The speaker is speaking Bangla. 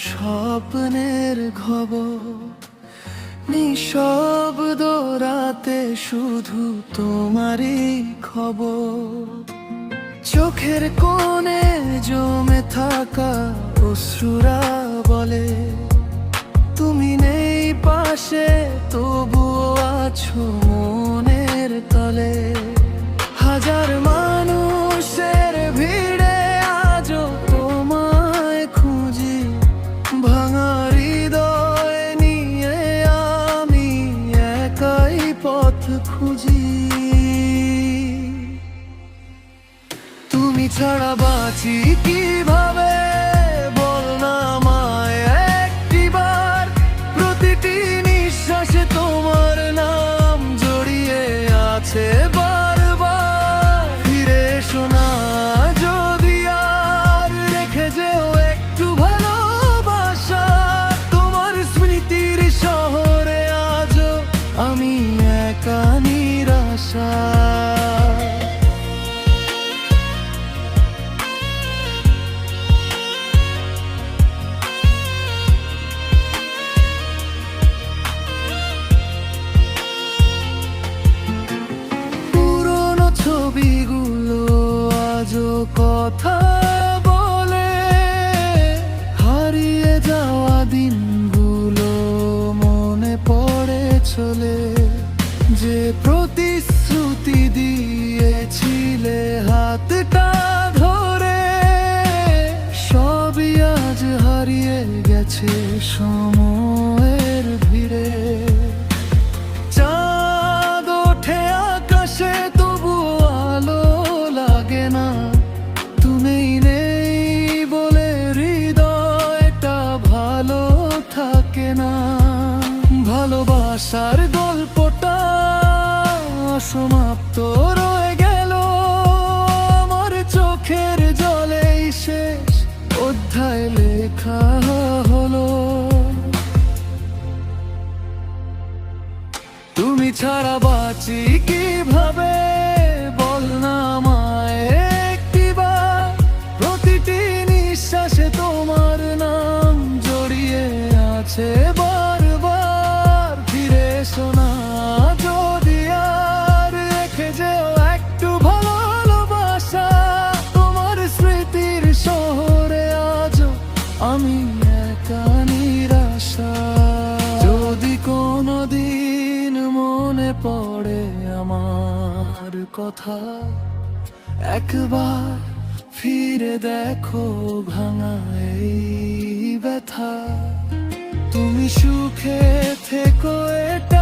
স্বপ্নের খবর, নিঃশব্দ রাতে শুধু তোমারই খবর। চোখের কোণে জমে থাকা অশ্রুরা বলে তুমি নেই পাশে, তবুও আছো মনের তলে। হাজার মানুষের ভিড়ে আজও তোমায় খুঁজি, ভাঙা হৃদয় নিয়ে আমি একাই পথ খুঁজি। তুমি ছাড়া বাঁচি কিভাবে বল না আমায় একটিবার। প্রতিটি নিঃশ্বাসে তোমার নাম জড়িয়ে আছে বারবার। ফিরে এসো না যদি আর, রেখে যেও একটু ভালোবাসা। তোমার স্মৃতির শহরে আজও আমি একা নিরাশা। ছবিগুলো আজও কথা বলে, হারিয়ে যাওয়া দিনগুলো মনে পড়ে চলে। যে প্রতিশ্রুতি দিয়েছিলে হাতটা ধরে, সবই আজ হারিয়ে গেছে সময়ের ভিড়ে। চাঁদ ওঠে আকাশে তবুও আলো লাগে না, তুমি নেই বলে হৃদয়টা ভালো থাকে না। ভালোবাসার গল্পটা সমাপ্ত রয়ে গেল, আমার চোখের জলেই শেষ অধ্যায় লেখা হলো। তুমি ছাড়া বাঁচি কিভাবে বল না আমায় একটিবার। প্রতিটি নিঃশ্বাসে তোমার নাম জড়িয়ে আছে বারবার। ফিরে এসো না যদি আর, রেখে যেও একটু ভালোবাসা। তোমার স্মৃতির শহরে আজও আমি একা নিরাশা। যদি কোনোদিন মনে পড়ে আমার কথা, একবার ফিরে দেখো ভাঙা এই ব্যথা। তুমি সুখে থেকো এটা